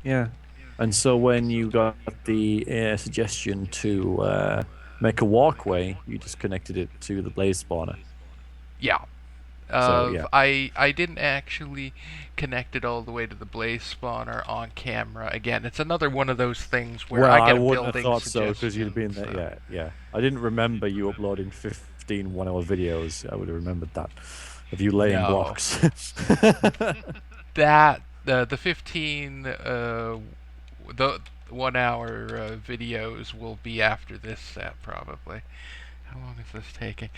Yeah. And so when you got the suggestion to make a walkway, you just connected it to the blaze spawner. Yeah. So yeah. I didn't actually connect it all the way to the blaze spawner on camera. Again, it's another one of those things where Well, I I get a wouldn't have building thought so because you'd have suggestion. been there. So Yeah, yeah. I didn't remember you uploading 15 1-hour videos. I would have remembered that of you laying no, blocks. that the 15 the 1 hour videos will be after this set probably. How long is this taking?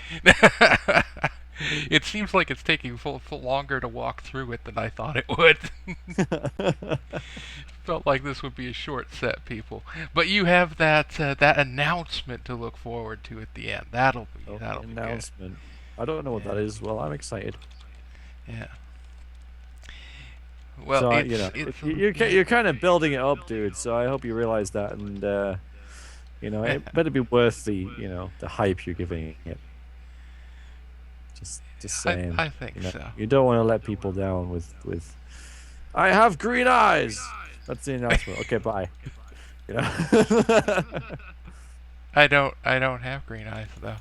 It seems like it's taking full longer to walk through it than I thought it would. Felt like this would be a short set, people. But you have that announcement to look forward to at the end. Oh, the That'll be good. announcement. I don't know what that Yeah, is. Well, I'm excited. yeah. Well, So, it's you're kind of building it up, dude. So I hope you realize that, and it better be worth the hype you're giving it. Just saying, I think so. you don't want to let people down with. I have green eyes. That's the announcement. Okay, bye. You know. I don't have green eyes though.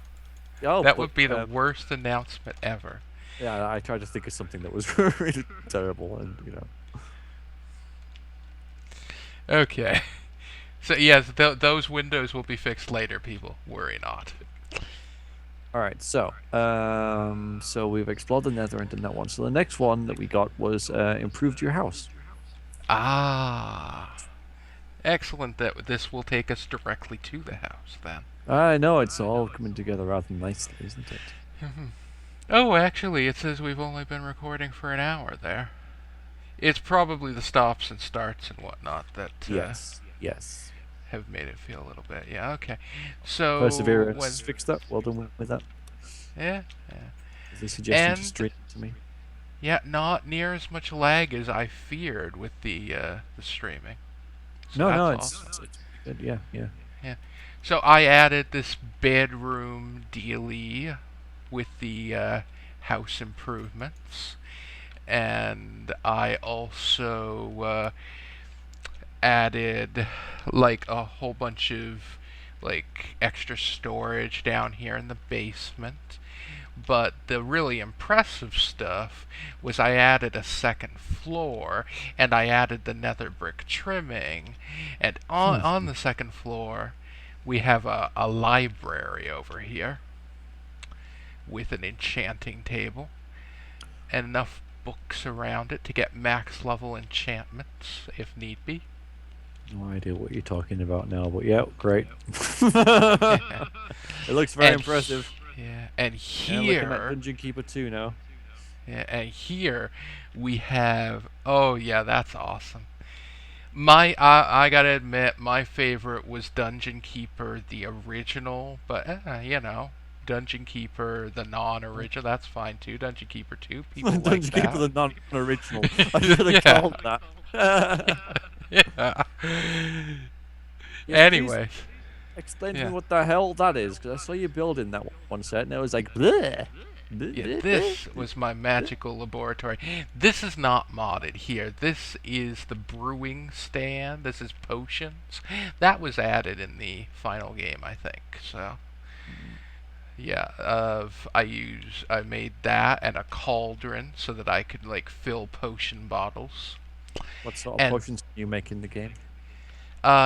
Oh, That but would be the worst announcement ever. yeah, I tried to think of something that was really terrible, and Okay. So yes, those windows will be fixed later, people. Worry not. All right, so we've explored the nether and done that one. So the next one that we got was improved your house. Ah, excellent. That this will take us directly to the house then. I know it's all coming together rather nicely, isn't it? Oh, actually, it says we've only been recording for an hour there. It's probably the stops and starts and whatnot that Yes, yes. have made it feel a little bit. Yeah, okay. So Perseverance fixed that. Well done with that. yeah, yeah, Is the suggestion to and stream to me? yeah, not near as much lag as I feared with the streaming. So No, no, that's it's awesome. it's, it's good. Yeah, yeah. Yeah. So I added this bedroom dealie with the house improvements, and I also added like a whole bunch of like extra storage down here in the basement. But the really impressive stuff was I added a second floor and I added the nether brick trimming. And on the second floor, we have a library over here with an enchanting table and enough books around it to get max level enchantments if need be. No idea what you're talking about now, but yeah, great. It looks very and impressive. yeah, and Yeah, looking at here Dungeon Keeper 2 now. yeah, and here we have, oh yeah, that's awesome. I gotta admit, my favorite was Dungeon Keeper the original, but Dungeon Keeper the non-original, that's fine too. Dungeon Keeper 2, people like Dungeon Keeper that. the non-original. I should have Yeah, called that. yeah. Yes, please Anyways, explain to me yeah. what the hell that is, because I saw you building that one set, and it was like, bleh, bleh, Yeah, bleh, this bleh, was my bleh. magical laboratory. This is not modded here. This is the brewing stand. This is potions. That was added in the final game, I think. So, yeah, I made that and a cauldron so that I could like fill potion bottles. What sort of And potions can you make in the game?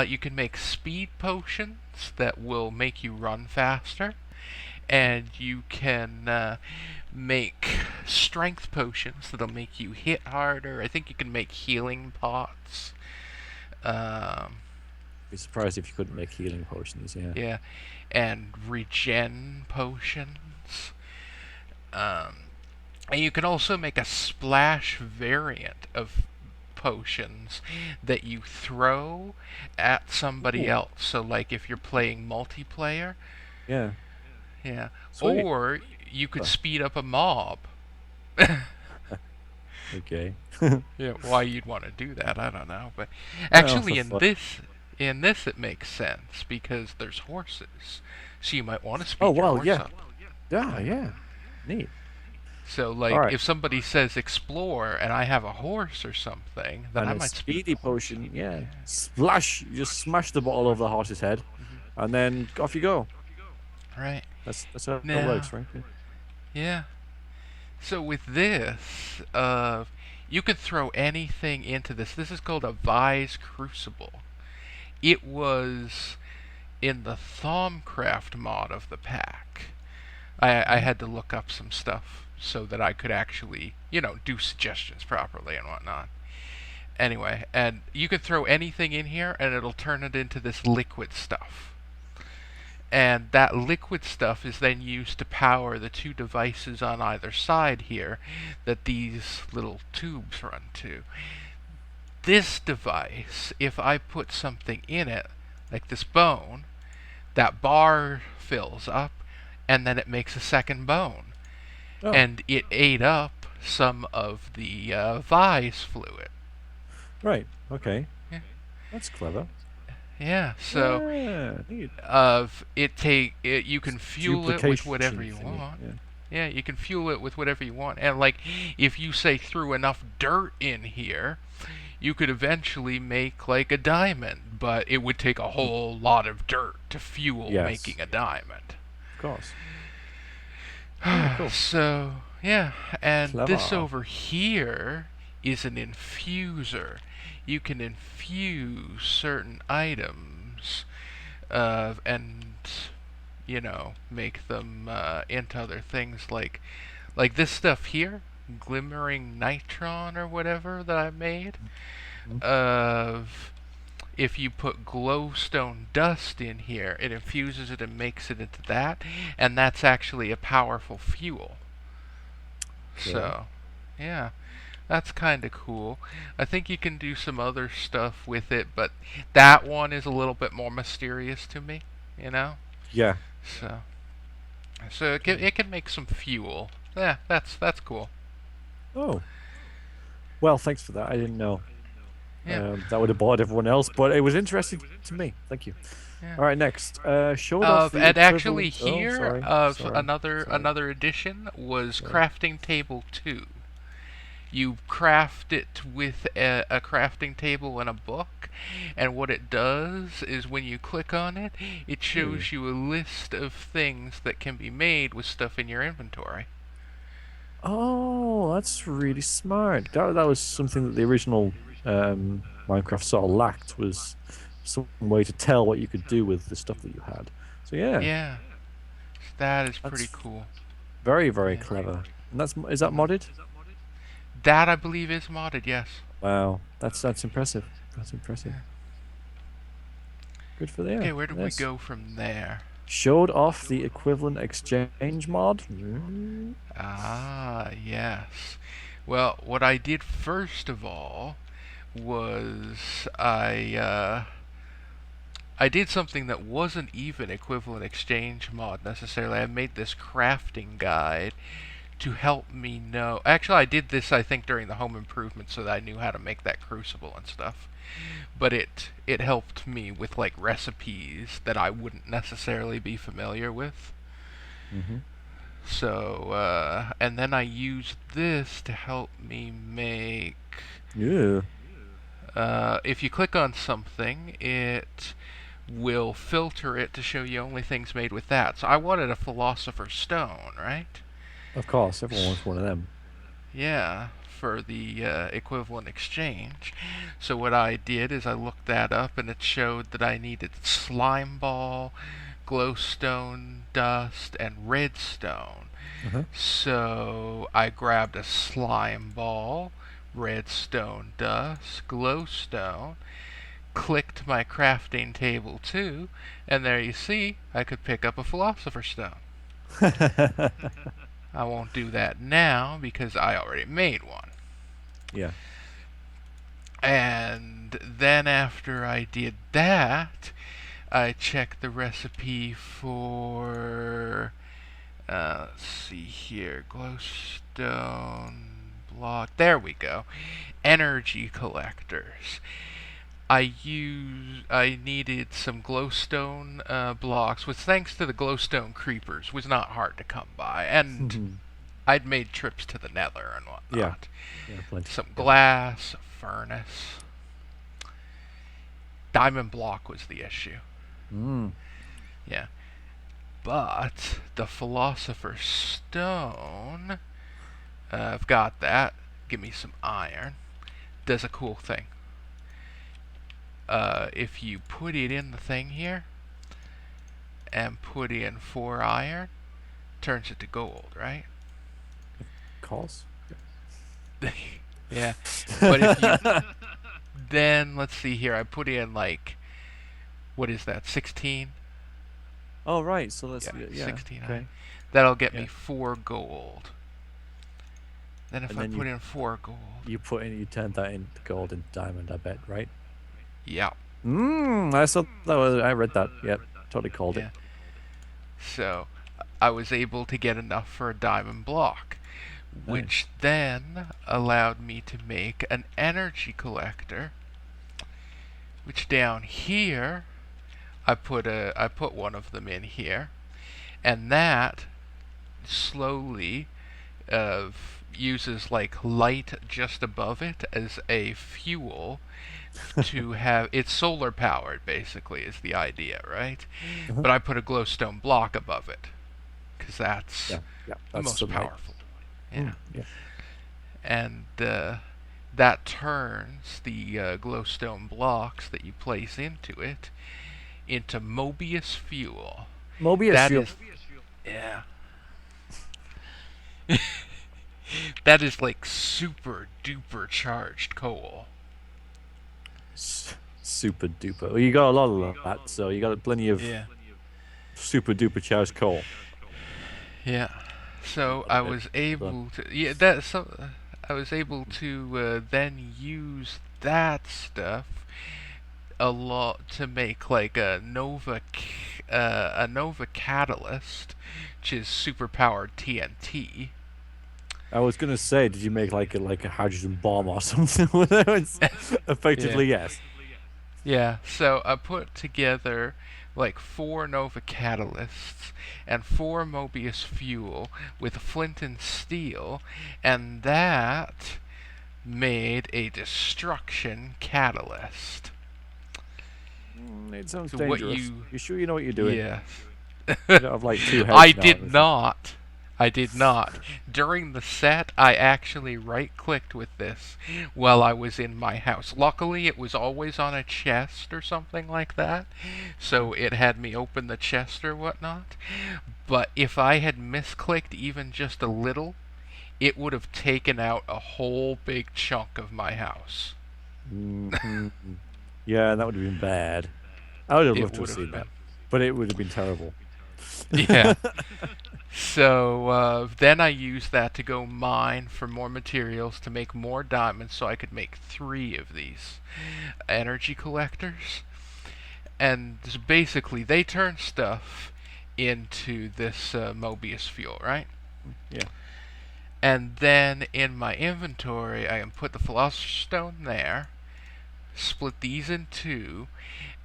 you can make speed potions that will make you run faster. And you can make strength potions that'll make you hit harder. I think you can make healing pots. Um, Be surprised if you couldn't make healing potions, yeah. yeah, and regen potions. Um, and you can also make a splash variant of potions that you throw at somebody Ooh, else. So, like if you're playing multiplayer, yeah. yeah, Sweet. or you could Oh, speed up a mob. okay. Yeah, why you'd want to do that, I don't know. But Well, for actually, fun. in this, it makes sense because there's horses, so you might want to Oh, speed your well, horse yeah. up. Yeah, yeah. Neat. So, All like, right. if somebody says explore and I have a horse or something, then And I a might speak speedy the horse. potion, yeah. Splash! You just smash the bottle over the horse's head, and then off you go. Right. That's how it Now, works, right? yeah. So with this, you can throw anything into this. This is called a Vise Crucible. It was in the Thaumcraft mod of the pack. I Mhm. had to look up some stuff so that I could actually, do suggestions properly and whatnot. Anyway, and you can throw anything in here and it'll turn it into this liquid stuff. And that liquid stuff is then used to power the two devices on either side here that these little tubes run to. This device, if I put something in it, like this bone, that bar fills up and then it makes a second bone. Oh, And it ate up some of the Vise fluid. right. Okay. Yeah, That's clever. yeah. So Yeah, neat. you can fuel it with whatever Duplication you thingy. want. Yeah. Yeah, you can fuel it with whatever you want. And like if you say threw enough dirt in here, you could eventually make like a diamond, but it would take a Hmm. whole lot of dirt to fuel Yes, making a diamond. of course. Yeah, cool. So, yeah, and this Clever. over here is an infuser. You can infuse certain items and make them into other things like this stuff here, glimmering nitron or whatever that I made. Mhm. Of If you put glowstone dust in here, it infuses it and makes it into that, and that's actually a powerful fuel. Cool. So, yeah, that's kind of cool. I think you can do some other stuff with it, but that one is a little bit more mysterious to me, you know? Yeah. So, so Okay. it can make some fuel. Yeah, that's cool. Oh, well, thanks for that. I didn't know. Yeah, That would have bored everyone else, but it was interesting to me. Thank you. yeah. All right, next. Showed off the And actually equivalent. Oh, here sorry, of sorry, another sorry, another addition was sorry. crafting table 2. You craft it with a crafting table and a book, and what it does is when you click on it, it Ooh. shows you a list of things that can be made with stuff in your inventory. Oh, that's really smart. That was something that the original Minecraft sort of lacked was some way to tell what you could do with the stuff that you had. So yeah, Yeah, that is pretty that's cool. very, very Yeah. clever. And is that modded? That I believe is modded, yes. Wow, that's impressive. That's impressive. Yeah. Good for there. Okay, where do we Yes. go from there? Showed off the equivalent exchange mod. Mm. Ah, yes. Well, what I did first of all was I did something that wasn't even equivalent exchange mod necessarily. I made this crafting guide to help me know. Actually, I did this I think during the home improvement so that I knew how to make that crucible and stuff. But it helped me with like recipes that I wouldn't necessarily be familiar with. Hmm. So, and then I used this to help me make. Yeah. If you click on something, it will filter it to show you only things made with that. So I wanted a philosopher's stone, right? Of course, everyone wants one of them. Yeah, for the equivalent exchange. So what I did is I looked that up and it showed that I needed slime ball, glowstone dust, and redstone. Uh-huh. So I grabbed a slime ball, redstone dust, glowstone, clicked my crafting table too, and there you see I could pick up a philosopher's stone. I won't do that now because I already made one. Yeah. And then after I did that, I checked the recipe for let's see here, glowstone block. There we go. Energy collectors. I needed some glowstone blocks, which thanks to the glowstone creepers was not hard to come by, and I'd made trips to the Nether and Yeah, whatnot. yeah, plenty. Some Yeah. glass, a furnace. Diamond block was the issue. Mm. Yeah. But the Philosopher's Stone, I've got that. Give me some iron. Does a cool thing. If you put it in the thing here and put in 4 iron, turns it to gold, right? Calls. Yeah. But if you Yeah. then let's see here, I put in like what is that? 16? Oh, right. So Yeah, that's yeah. 16 iron. Okay. That'll get me Yeah. 4 gold. Then if And I then put in 4 gold, you turned that into gold and diamond. I bet, right? yeah, I saw that was I read that. Yep, totally called it. yeah. So I was able to get enough for a diamond block, which Nice. then allowed me to make an energy collector. Which down here I put one of them in here, and that slowly uses like light just above it as a fuel to have it's solar powered basically is the idea, right? Uh-huh. But I put a glowstone block above it because that's Yeah, yeah. the That's most sunlight. powerful. Yeah, Yeah. and that turns the glowstone blocks that you place into it into Mobius fuel. Mobius That fuel. is, yeah, that is like super duper charged coal. Super duper. Well, you got a lot of that, so you got plenty of Yeah, super duper charged coal. yeah. So Quite a I bit. was So, able to yeah that so I was able to then use that stuff a lot to make like a Nova catalyst, which is super powered TNT. I was gonna say, did you make like a hydrogen bomb or something? It's Yeah. effectively yes. Yeah, so I put together like 4 Nova catalysts and 4 Mobius fuel with flint and steel, and that made a destruction catalyst. It sounds So what dangerous. you. You sure you know what you're doing? Yeah. You don't have like two I heads now or did anything. not. I did not. During the set, I actually right clicked with this while I was in my house. Luckily, it was always on a chest or something like that, so it had me open the chest or whatnot. But if I had misclicked even just a little, it would have taken out a whole big chunk of my house. Hmm. Yeah, that would have been bad. I would have It loved to have would have seen that, been. but it would have been terrible. Yeah. So then I used that to go mine for more materials to make more diamonds so I could make 3 of these energy collectors. And basically, they turn stuff into this Mobius fuel, right? Yeah. And then in my inventory, I can put the Philosopher's Stone there, split these in two,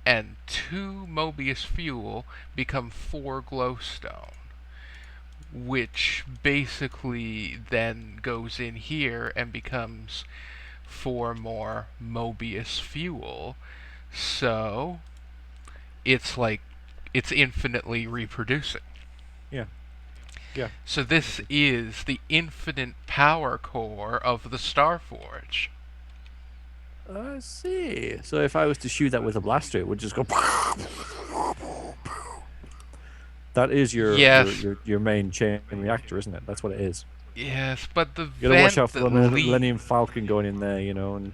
and 2 Mobius fuel become 4 glowstone, which basically then goes in here and becomes 4 more Mobius fuel. So it's like it's infinitely reproducing. Yeah. Yeah. So this is the infinite power core of the Starforge. I see. So if I was to shoot that with a blaster, it would just go. That is Yes, your main chain reactor, isn't it? That's what it is. yes, but the You gotta watch out vent for that the lead. Millennium Falcon going in there, and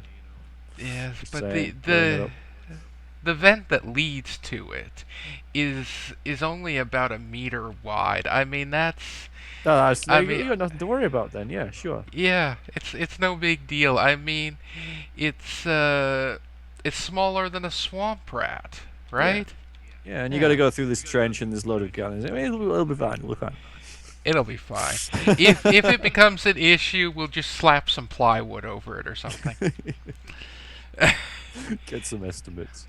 Yes, just but saying, blowing that up. the vent that leads to it is only about a meter wide. I mean No, I you mean got nothing to worry about then. Yeah, sure. yeah, it's no big deal. I mean it's it's smaller than a swamp rat, Yeah, right? yeah, and you got to Yeah. go through this trench and this load of guns. I mean, it'll be fine. It'll be It'll be fine. If it fine. becomes an issue, we'll just slap some plywood over it or something. Get some estimates.